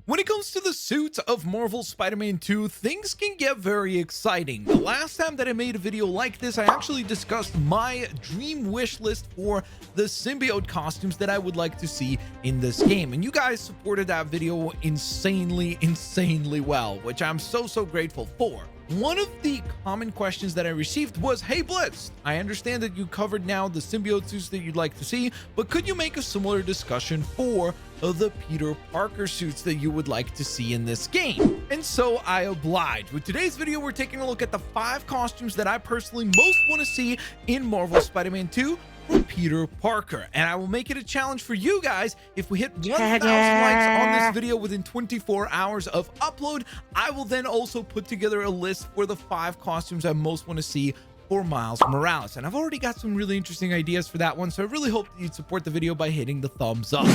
When it comes to the suits of Marvel Spider-Man 2, things can get very exciting. The last time that I made a video like this, I actually discussed my dream wish list for the symbiote costumes that I would like to see in this game. And you guys supported that video insanely well, which I'm so grateful for. One of the common questions that I received was, hey Blitz, I understand that you covered now the symbiote suits that you'd like to see, but could you make a similar discussion for the Peter Parker suits that you would like to see in this game? And so I obliged. With today's video, we're taking a look at the 5 costumes that I personally most want to see in Marvel Spider-Man 2 for Peter Parker, and I will make it a challenge for you guys. If we hit 1,000 likes on this video within 24 hours of upload, I will then also put together a list for the 5 costumes I most want to see for Miles Morales. And I've already got some really interesting ideas for that one, so I really hope that you'd support the video by hitting the thumbs up.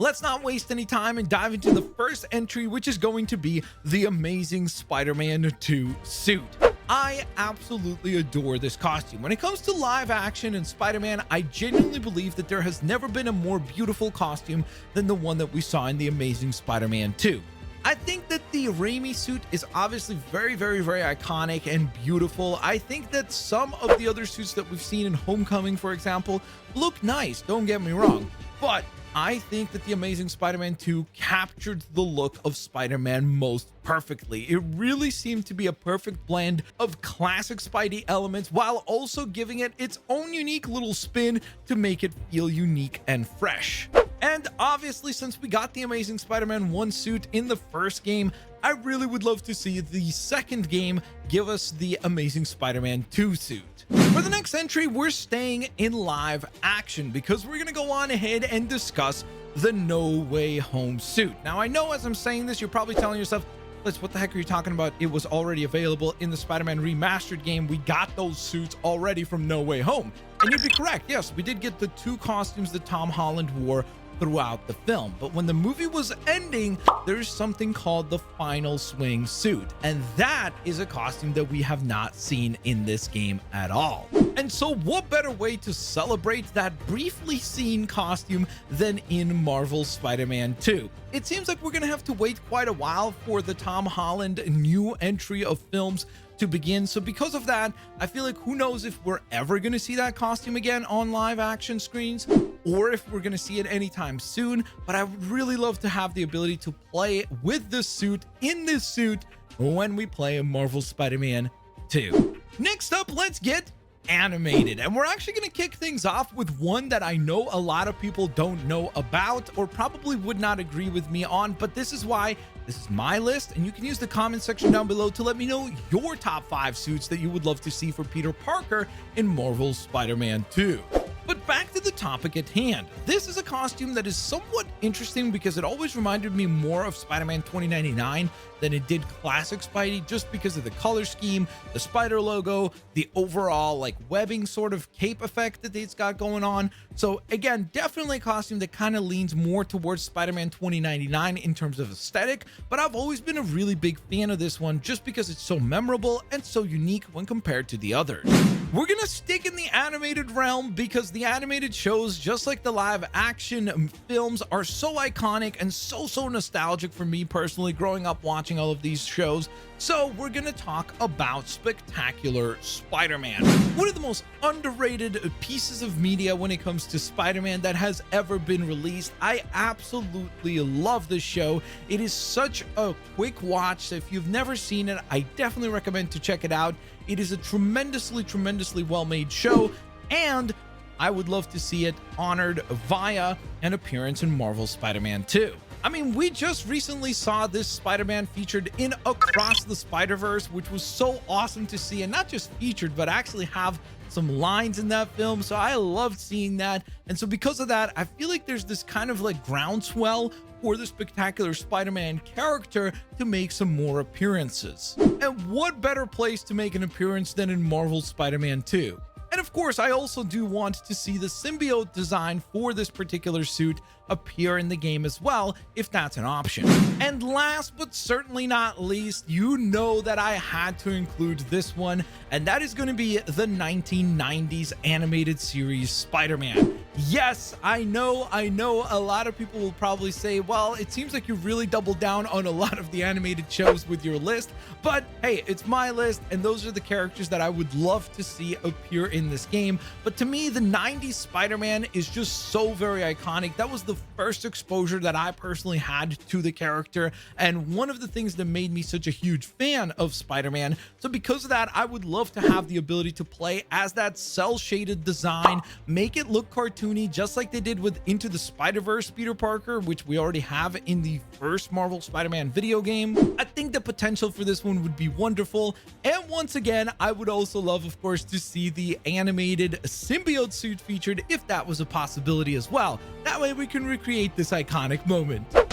Let's not waste any time and dive into the first entry, which is going to be the Amazing Spider-Man 2 suit. I absolutely adore this costume. When it comes to live action and Spider-Man, I genuinely believe that there has never been a more beautiful costume than the one that we saw in the Amazing Spider-Man 2. I think that the Raimi suit is obviously very iconic and beautiful. I think that some of the other suits that we've seen in Homecoming, for example, look nice, don't get me wrong, but I think that the Amazing Spider-Man 2 captured the look of Spider-Man most perfectly. It really seemed to be a perfect blend of classic Spidey elements while also giving it its own unique little spin to make it feel unique and fresh. And obviously, since we got the Amazing Spider-Man 1 suit in the first game, I really would love to see the second game give us the Amazing Spider-Man 2 suit. For the next entry, we're staying in live action because we're going to go on ahead and discuss the No Way Home suit. Now, I know as I'm saying this, you're probably telling yourself, Blitz, what the heck are you talking about? It was already available in the Spider-Man Remastered game. We got those suits already from No Way Home. And you'd be correct. Yes, we did get the 2 costumes that Tom Holland wore throughout the film, but when the movie was ending, there's something called the Final Swing suit, and that is a costume that we have not seen in this game at all. And so what better way to celebrate that briefly seen costume than in Marvel Spider-Man 2? It seems like we're gonna have to wait quite a while for the Tom Holland new entry of films to begin, so because of that, I feel like who knows if we're ever going to see that costume again on live action screens, or if we're going to see it anytime soon. But I would really love to have the ability to play with this suit, in this suit, when we play Marvel Spider-Man 2. Next up, let's get animated, and we're actually going to kick things off with one that I know a lot of people don't know about or probably would not agree with me on, but this is why this is my list, and you can use the comment section down below to let me know your top 5 suits that you would love to see for Peter Parker in Marvel Spider-Man 2. But back to the topic at hand. This is a costume that is somewhat interesting because it always reminded me more of Spider-Man 2099 than it did classic Spidey, just because of the color scheme, the spider logo, the overall like webbing sort of cape effect that it's got going on. So again, definitely a costume that kind of leans more towards Spider-Man 2099 in terms of aesthetic, but I've always been a really big fan of this one just because it's so memorable and so unique when compared to the others. We're gonna stick in the animated realm because the animated shows, just like the live action films, are so iconic and so nostalgic for me personally growing up watching all of these shows. So we're gonna talk about Spectacular Spider-Man, one of the most underrated pieces of media when it comes to Spider-Man that has ever been released. I absolutely love this show. It is such a quick watch, so if you've never seen it, I definitely recommend to check it out. It is a tremendously well-made show, and I would love to see it honored via an appearance in Marvel Spider-Man 2. I mean, we just recently saw this Spider-Man featured in Across the Spider-Verse, which was so awesome to see, and not just featured, but actually have some lines in that film. So I loved seeing that. And so because of that, I feel like there's this kind of like groundswell for the Spectacular Spider-Man character to make some more appearances. And what better place to make an appearance than in Marvel Spider-Man 2? And of course, I also do want to see the symbiote design for this particular suit appear in the game as well, if that's an option. And last but certainly not least, you know that I had to include this one, and that is going to be the 1990s animated series Spider-Man. Yes, I know a lot of people will probably say, well, it seems like you really doubled down on a lot of the animated shows with your list, but hey, it's my list and those are the characters that I would love to see appear in this game. But to me, the 90s Spider-Man is just so very iconic. That was the first exposure that I personally had to the character and one of the things that made me such a huge fan of Spider-Man. So because of that, I would love to have the ability to play as that cell shaded design, make it look cartoony just like they did with Into the Spider-Verse Peter Parker, which we already have in the first Marvel Spider-Man video game. I think the potential for this one would be wonderful. And once again, I would also love, of course, to see the animated symbiote suit featured if that was a possibility as well. That way we can recreate this iconic moment. Get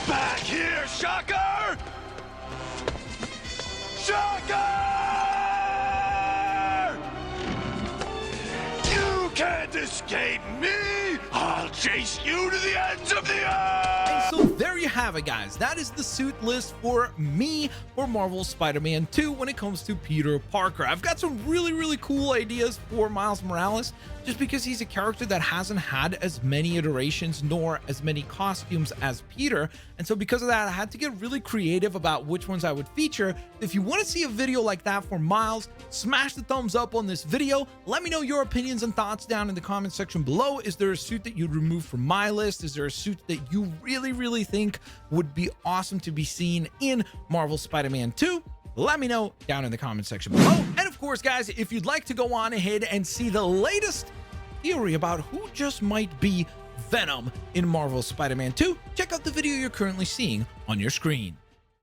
back here, Shocker! Shocker! You can't escape me! I'll chase you to the ends of the earth! So there you have it, guys. That is the suit list for me for Marvel Spider-Man 2 when it comes to Peter Parker. I've got some really cool ideas for Miles Morales just because he's a character that hasn't had as many iterations nor as many costumes as Peter. And so because of that, I had to get really creative about which ones I would feature. If you want to see a video like that for Miles, smash the thumbs up on this video. Let me know your opinions and thoughts down in the comment section below. Is there a suit that you'd remove from my list? Is there a suit that you really think would be awesome to be seen in Marvel Spider-Man 2? Let me know down in the comment section below. And of course, guys, if you'd like to go on ahead and see the latest theory about who just might be Venom in Marvel Spider-Man 2, check out the video you're currently seeing on your screen.